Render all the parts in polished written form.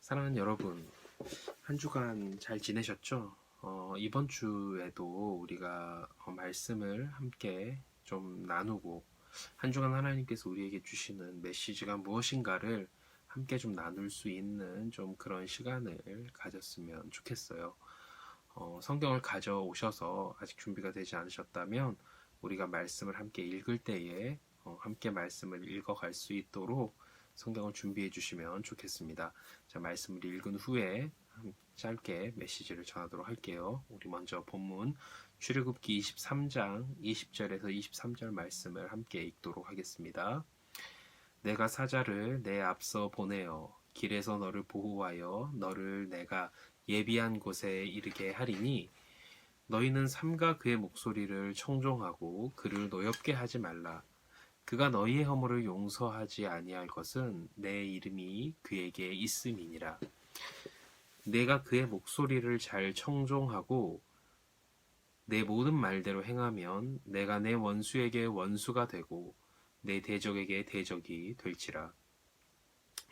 사랑하는 여러분, 한 주간 잘 지내셨죠? 이번 주에도 우리가 말씀을 함께 좀 나누고 한 주간 하나님께서 우리에게 주시는 메시지가 무엇인가를 함께 좀 나눌 수 있는 좀 그런 시간을 가졌으면 좋겠어요. 성경을 가져오셔서 아직 준비가 되지 않으셨다면 우리가 말씀을 함께 읽을 때에 함께 말씀을 읽어갈 수 있도록 성경을 준비해 주시면 좋겠습니다. 자, 말씀을 읽은 후에 짧게 메시지를 전하도록 할게요. 우리 먼저 본문 출애굽기 23장 20절에서 23절 말씀을 함께 읽도록 하겠습니다. 내가 사자를 내 앞서 보내어 길에서 너를 보호하여 너를 내가 예비한 곳에 이르게 하리니 너희는 삼가 그의 목소리를 청종하고 그를 노엽게 하지 말라. 그가 너희의 허물을 용서하지 아니할 것은 내 이름이 그에게 있음이니라. 내가 그의 목소리를 잘 청종하고 내 모든 말대로 행하면 내가 내 원수에게 원수가 되고 내 대적에게 대적이 될지라.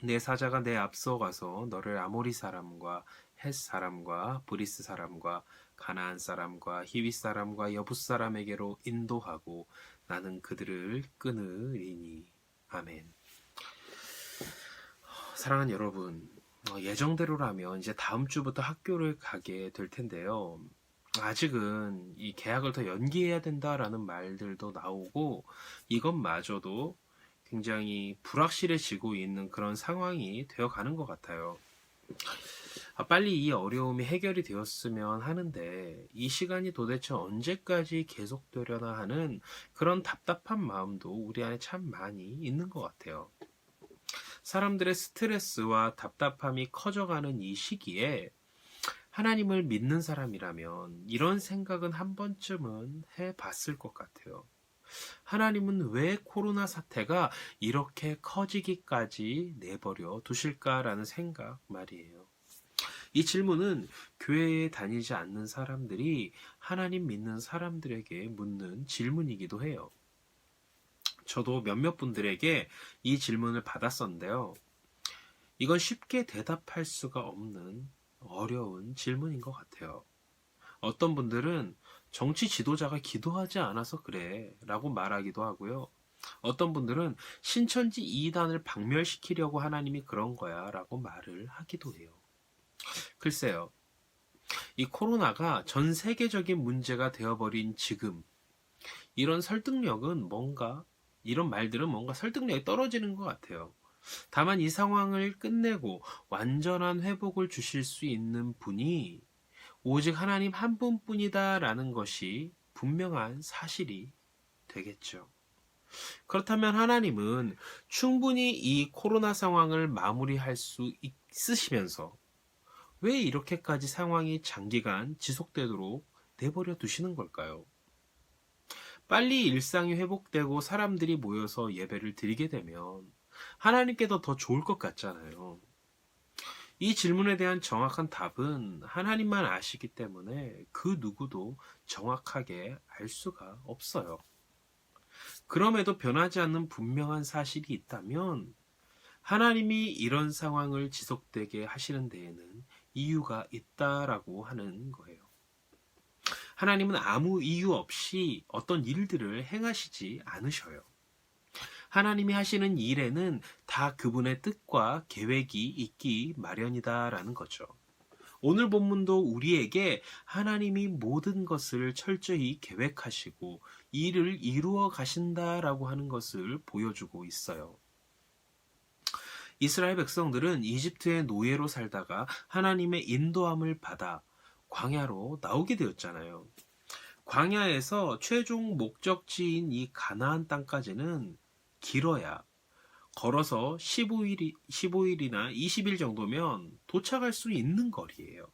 내 사자가 내 앞서 가서 너를 아모리 사람과 헷 사람과 브리스 사람과 가나안 사람과 히윗 사람과 여붓 사람에게로 인도하고 나는 그들을 끊으리니. 아멘. 사랑하는 여러분, 예정대로라면 이제 다음 주부터 학교를 가게 될 텐데요. 아직은 이 계약을 더 연기해야 된다라는 말들도 나오고 이것마저도 굉장히 불확실해지고 있는 그런 상황이 되어가는 것 같아요. 빨리 이 어려움이 해결이 되었으면 하는데 이 시간이 도대체 언제까지 계속되려나 하는 그런 답답한 마음도 우리 안에 참 많이 있는 것 같아요. 사람들의 스트레스와 답답함이 커져가는 이 시기에 하나님을 믿는 사람이라면 이런 생각은 한 번쯤은 해봤을 것 같아요. 하나님은 왜 코로나 사태가 이렇게 커지기까지 내버려 두실까라는 생각 말이에요. 이 질문은 교회에 다니지 않는 사람들이 하나님 믿는 사람들에게 묻는 질문이기도 해요. 저도 몇몇 분들에게 이 질문을 받았었는데요. 이건 쉽게 대답할 수가 없는 어려운 질문인 것 같아요. 어떤 분들은 정치 지도자가 기도하지 않아서 그래 라고 말하기도 하고요. 어떤 분들은 신천지 이단을 박멸시키려고 하나님이 그런 거야 라고 말을 하기도 해요. 글쎄요. 이 코로나가 전 세계적인 문제가 되어버린 지금 이런 설득력은 이런 말들은 뭔가 설득력이 떨어지는 것 같아요. 다만 이 상황을 끝내고 완전한 회복을 주실 수 있는 분이 오직 하나님 한 분뿐이다라는 것이 분명한 사실이 되겠죠. 그렇다면 하나님은 충분히 이 코로나 상황을 마무리할 수 있으시면서 왜 이렇게까지 상황이 장기간 지속되도록 내버려 두시는 걸까요? 빨리 일상이 회복되고 사람들이 모여서 예배를 드리게 되면 하나님께도 더 좋을 것 같잖아요. 이 질문에 대한 정확한 답은 하나님만 아시기 때문에 그 누구도 정확하게 알 수가 없어요. 그럼에도 변하지 않는 분명한 사실이 있다면 하나님이 이런 상황을 지속되게 하시는 데에는 이유가 있다라고 하는 거예요. 하나님은 아무 이유 없이 어떤 일들을 행하시지 않으셔요. 하나님이 하시는 일에는 다 그분의 뜻과 계획이 있기 마련이다라는 거죠. 오늘 본문도 우리에게 하나님이 모든 것을 철저히 계획하시고 일을 이루어 가신다라고 하는 것을 보여주고 있어요. 이스라엘 백성들은 이집트의 노예로 살다가 하나님의 인도함을 받아 광야로 나오게 되었잖아요. 광야에서 최종 목적지인 이 가나안 땅까지는 길어야 걸어서 15일이나 20일 정도면 도착할 수 있는 거리예요.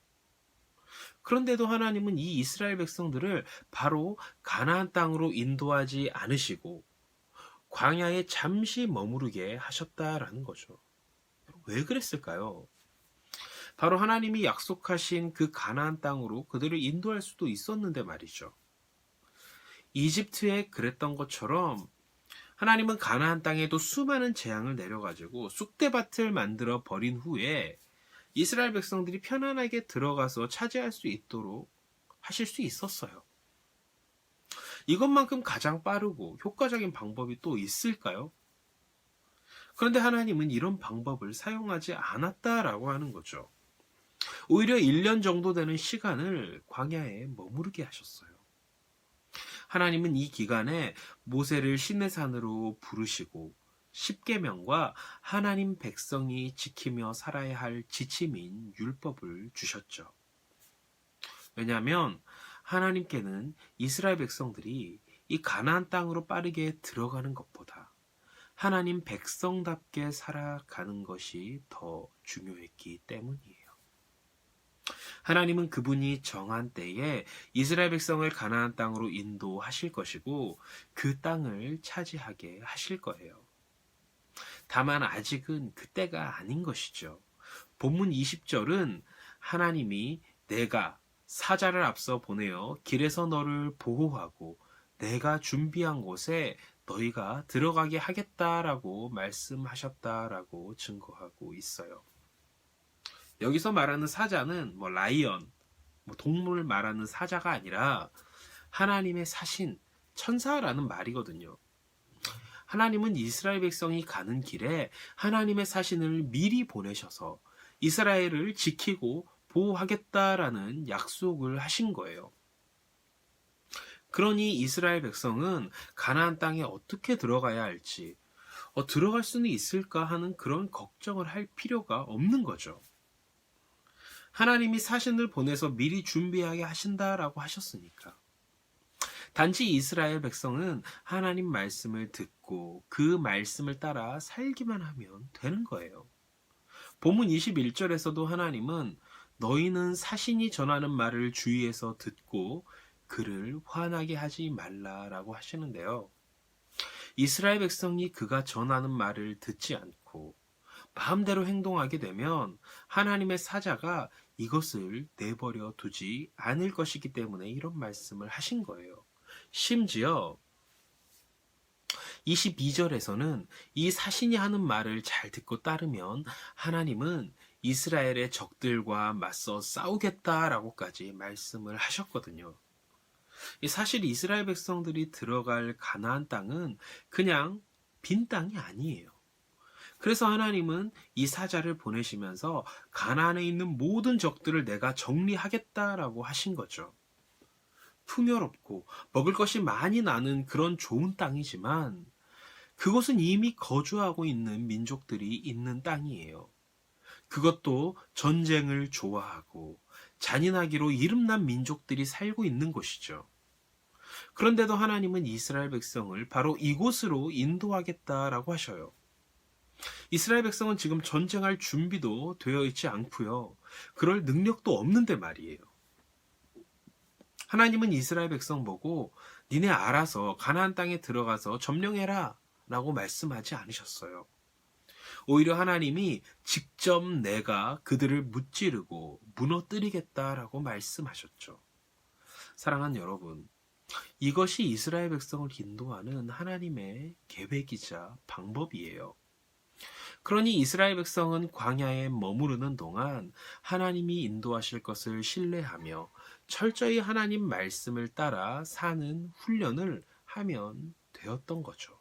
그런데도 하나님은 이 이스라엘 백성들을 바로 가나안 땅으로 인도하지 않으시고 광야에 잠시 머무르게 하셨다라는 거죠. 왜 그랬을까요? 바로 하나님이 약속하신 그 가나안 땅으로 그들을 인도할 수도 있었는데 말이죠. 이집트에 그랬던 것처럼 하나님은 가나안 땅에도 수많은 재앙을 내려가지고 쑥대밭을 만들어 버린 후에 이스라엘 백성들이 편안하게 들어가서 차지할 수 있도록 하실 수 있었어요. 이것만큼 가장 빠르고 효과적인 방법이 또 있을까요? 그런데 하나님은 이런 방법을 사용하지 않았다라고 하는 거죠. 오히려 1년 정도 되는 시간을 광야에 머무르게 하셨어요. 하나님은 이 기간에 모세를 시내산으로 부르시고 십계명과 하나님 백성이 지키며 살아야 할 지침인 율법을 주셨죠. 왜냐하면 하나님께는 이스라엘 백성들이 이 가나안 땅으로 빠르게 들어가는 것보다 하나님 백성답게 살아가는 것이 더 중요했기 때문이에요. 하나님은 그분이 정한 때에 이스라엘 백성을 가나안 땅으로 인도하실 것이고 그 땅을 차지하게 하실 거예요. 다만 아직은 그때가 아닌 것이죠. 본문 20절은 하나님이 내가 사자를 앞서 보내어 길에서 너를 보호하고 내가 준비한 곳에 너희가 들어가게 하겠다라고 말씀하셨다라고 증거하고 있어요. 여기서 말하는 사자는 라이언, 동물을 말하는 사자가 아니라 하나님의 사신, 천사라는 말이거든요. 하나님은 이스라엘 백성이 가는 길에 하나님의 사신을 미리 보내셔서 이스라엘을 지키고 보호하겠다라는 약속을 하신 거예요. 그러니 이스라엘 백성은 가나안 땅에 어떻게 들어가야 할지, 들어갈 수는 있을까 하는 그런 걱정을 할 필요가 없는 거죠. 하나님이 사신을 보내서 미리 준비하게 하신다라고 하셨으니까. 단지 이스라엘 백성은 하나님 말씀을 듣고 그 말씀을 따라 살기만 하면 되는 거예요. 본문 21절에서도 하나님은 너희는 사신이 전하는 말을 주의해서 듣고 그를 화나게 하지 말라라고 하시는데요. 이스라엘 백성이 그가 전하는 말을 듣지 않고 마음대로 행동하게 되면 하나님의 사자가 이것을 내버려 두지 않을 것이기 때문에 이런 말씀을 하신 거예요. 심지어 22절에서는 이 사신이 하는 말을 잘 듣고 따르면 하나님은 이스라엘의 적들과 맞서 싸우겠다라고까지 말씀을 하셨거든요. 사실 이스라엘 백성들이 들어갈 가나안 땅은 그냥 빈 땅이 아니에요. 그래서 하나님은 이 사자를 보내시면서 가나안에 있는 모든 적들을 내가 정리하겠다라고 하신 거죠. 풍요롭고 먹을 것이 많이 나는 그런 좋은 땅이지만 그곳은 이미 거주하고 있는 민족들이 있는 땅이에요. 그것도 전쟁을 좋아하고 잔인하기로 이름난 민족들이 살고 있는 곳이죠. 그런데도 하나님은 이스라엘 백성을 바로 이곳으로 인도하겠다라고 하셔요. 이스라엘 백성은 지금 전쟁할 준비도 되어 있지 않고요. 그럴 능력도 없는데 말이에요. 하나님은 이스라엘 백성 보고 니네 알아서 가나안 땅에 들어가서 점령해라 라고 말씀하지 않으셨어요. 오히려 하나님이 직접 내가 그들을 무찌르고 무너뜨리겠다라고 말씀하셨죠. 사랑하는 여러분, 이것이 이스라엘 백성을 인도하는 하나님의 계획이자 방법이에요. 그러니 이스라엘 백성은 광야에 머무르는 동안 하나님이 인도하실 것을 신뢰하며 철저히 하나님 말씀을 따라 사는 훈련을 하면 되었던 거죠.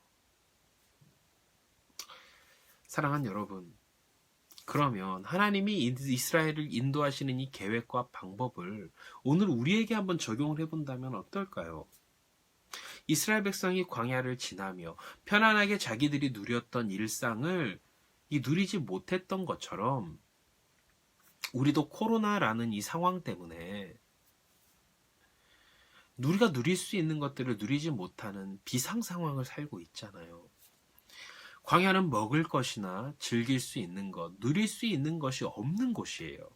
사랑하는 여러분, 그러면 하나님이 이스라엘을 인도하시는 이 계획과 방법을 오늘 우리에게 한번 적용을 해본다면 어떨까요? 이스라엘 백성이 광야를 지나며 편안하게 자기들이 누렸던 일상을 누리지 못했던 것처럼 우리도 코로나라는 이 상황 때문에 우리가 누릴 수 있는 것들을 누리지 못하는 비상 상황을 살고 있잖아요. 광야는 먹을 것이나 즐길 수 있는 것, 누릴 수 있는 것이 없는 곳이에요.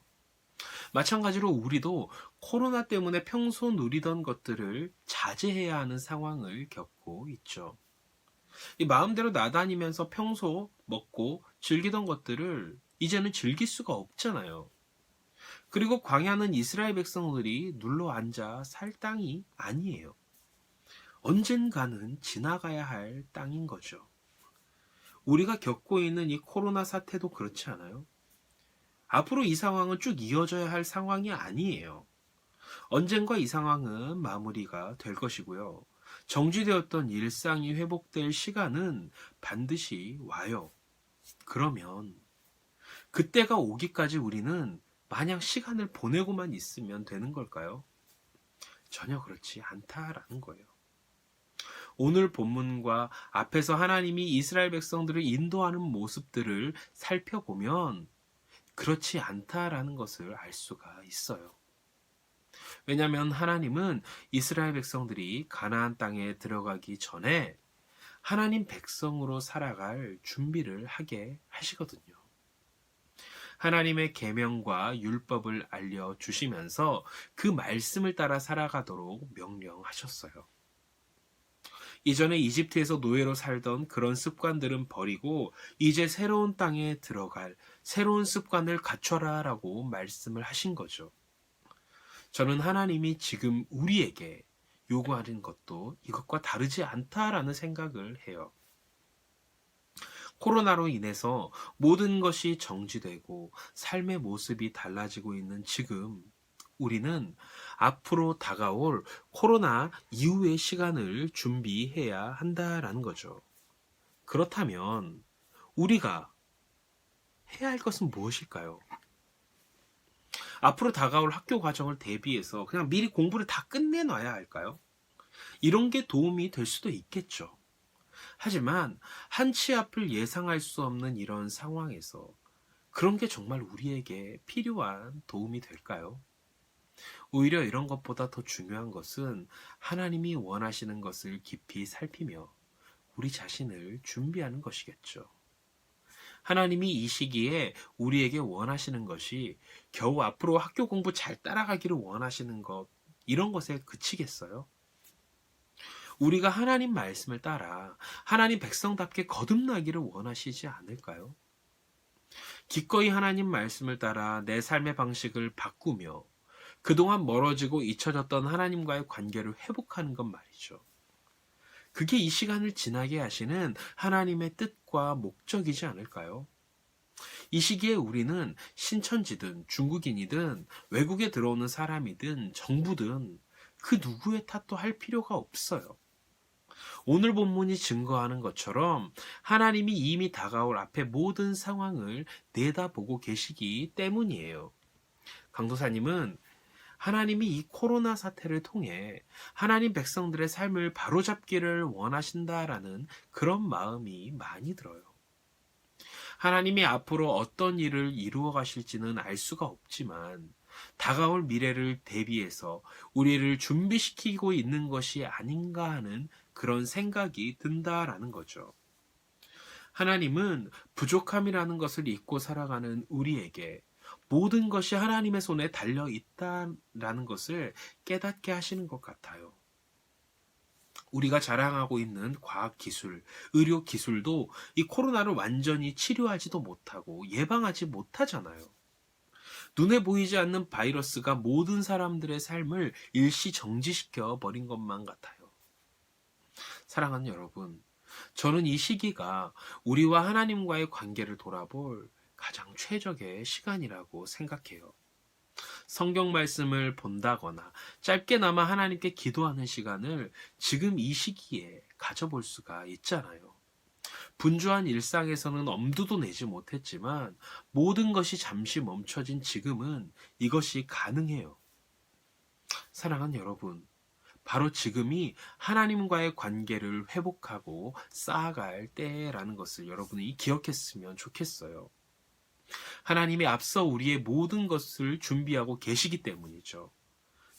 마찬가지로 우리도 코로나 때문에 평소 누리던 것들을 자제해야 하는 상황을 겪고 있죠. 이 마음대로 나다니면서 평소 먹고 즐기던 것들을 이제는 즐길 수가 없잖아요. 그리고 광야는 이스라엘 백성들이 눌러 앉아 살 땅이 아니에요. 언젠가는 지나가야 할 땅인 거죠. 우리가 겪고 있는 이 코로나 사태도 그렇지 않아요? 앞으로 이 상황은 쭉 이어져야 할 상황이 아니에요. 언젠가 이 상황은 마무리가 될 것이고요. 정지되었던 일상이 회복될 시간은 반드시 와요. 그러면 그때가 오기까지 우리는 마냥 시간을 보내고만 있으면 되는 걸까요? 전혀 그렇지 않다라는 거예요. 오늘 본문과 앞에서 하나님이 이스라엘 백성들을 인도하는 모습들을 살펴보면 그렇지 않다라는 것을 알 수가 있어요. 왜냐하면 하나님은 이스라엘 백성들이 가나안 땅에 들어가기 전에 하나님 백성으로 살아갈 준비를 하게 하시거든요. 하나님의 계명과 율법을 알려주시면서 그 말씀을 따라 살아가도록 명령하셨어요. 이전에 이집트에서 노예로 살던 그런 습관들은 버리고 이제 새로운 땅에 들어갈 새로운 습관을 갖춰라 라고 말씀을 하신 거죠. 저는 하나님이 지금 우리에게 요구하는 것도 이것과 다르지 않다라는 생각을 해요. 코로나로 인해서 모든 것이 정지되고 삶의 모습이 달라지고 있는 지금 우리는 앞으로 다가올 코로나 이후의 시간을 준비해야 한다라는 거죠. 그렇다면 우리가 해야 할 것은 무엇일까요? 앞으로 다가올 학교 과정을 대비해서 그냥 미리 공부를 다 끝내놔야 할까요? 이런 게 도움이 될 수도 있겠죠. 하지만 한치 앞을 예상할 수 없는 이런 상황에서 그런 게 정말 우리에게 필요한 도움이 될까요? 오히려 이런 것보다 더 중요한 것은 하나님이 원하시는 것을 깊이 살피며 우리 자신을 준비하는 것이겠죠. 하나님이 이 시기에 우리에게 원하시는 것이 겨우 앞으로 학교 공부 잘 따라가기를 원하시는 것, 이런 것에 그치겠어요? 우리가 하나님 말씀을 따라 하나님 백성답게 거듭나기를 원하시지 않을까요? 기꺼이 하나님 말씀을 따라 내 삶의 방식을 바꾸며 그동안 멀어지고 잊혀졌던 하나님과의 관계를 회복하는 것 말이죠. 그게 이 시간을 지나게 하시는 하나님의 뜻과 목적이지 않을까요? 이 시기에 우리는 신천지든 중국인이든 외국에 들어오는 사람이든 정부든 그 누구의 탓도 할 필요가 없어요. 오늘 본문이 증거하는 것처럼 하나님이 이미 다가올 앞에 모든 상황을 내다보고 계시기 때문이에요. 강도사님은 하나님이 이 코로나 사태를 통해 하나님 백성들의 삶을 바로잡기를 원하신다라는 그런 마음이 많이 들어요. 하나님이 앞으로 어떤 일을 이루어 가실지는 알 수가 없지만 다가올 미래를 대비해서 우리를 준비시키고 있는 것이 아닌가 하는 그런 생각이 든다라는 거죠. 하나님은 부족함이라는 것을 잊고 살아가는 우리에게 모든 것이 하나님의 손에 달려 있다라는 것을 깨닫게 하시는 것 같아요. 우리가 자랑하고 있는 과학기술, 의료기술도 이 코로나를 완전히 치료하지도 못하고 예방하지 못하잖아요. 눈에 보이지 않는 바이러스가 모든 사람들의 삶을 일시 정지시켜 버린 것만 같아요. 사랑하는 여러분, 저는 이 시기가 우리와 하나님과의 관계를 돌아볼 가장 최적의 시간이라고 생각해요. 성경 말씀을 본다거나 짧게나마 하나님께 기도하는 시간을 지금 이 시기에 가져볼 수가 있잖아요. 분주한 일상에서는 엄두도 내지 못했지만 모든 것이 잠시 멈춰진 지금은 이것이 가능해요. 사랑하는 여러분, 바로 지금이 하나님과의 관계를 회복하고 쌓아갈 때라는 것을 여러분이 기억했으면 좋겠어요. 하나님이 앞서 우리의 모든 것을 준비하고 계시기 때문이죠.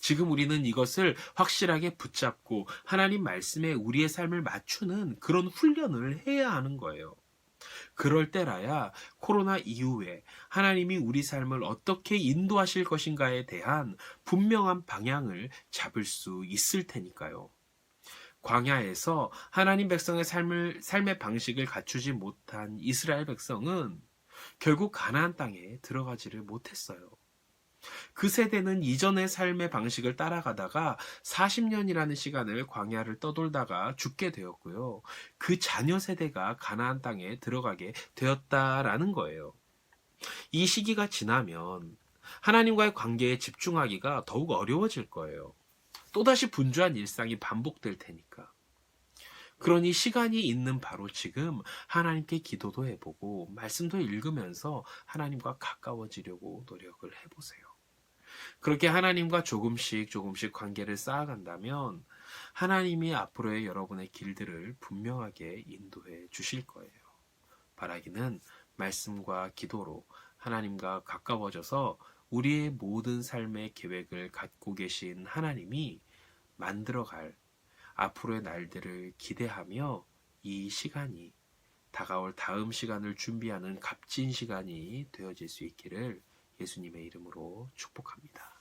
지금 우리는 이것을 확실하게 붙잡고 하나님 말씀에 우리의 삶을 맞추는 그런 훈련을 해야 하는 거예요. 그럴 때라야 코로나 이후에 하나님이 우리 삶을 어떻게 인도하실 것인가에 대한 분명한 방향을 잡을 수 있을 테니까요. 광야에서 하나님 백성의 삶의 방식을 갖추지 못한 이스라엘 백성은 결국 가나안 땅에 들어가지를 못했어요. 그 세대는 이전의 삶의 방식을 따라가다가 40년이라는 시간을 광야를 떠돌다가 죽게 되었고요. 그 자녀 세대가 가나안 땅에 들어가게 되었다라는 거예요. 이 시기가 지나면 하나님과의 관계에 집중하기가 더욱 어려워질 거예요. 또다시 분주한 일상이 반복될 테니까. 그러니 시간이 있는 바로 지금 하나님께 기도도 해보고 말씀도 읽으면서 하나님과 가까워지려고 노력을 해보세요. 그렇게 하나님과 조금씩 조금씩 관계를 쌓아간다면 하나님이 앞으로의 여러분의 길들을 분명하게 인도해 주실 거예요. 바라기는 말씀과 기도로 하나님과 가까워져서 우리의 모든 삶의 계획을 갖고 계신 하나님이 만들어갈 앞으로의 날들을 기대하며 이 시간이 다가올 다음 시간을 준비하는 값진 시간이 되어질 수 있기를 예수님의 이름으로 축복합니다.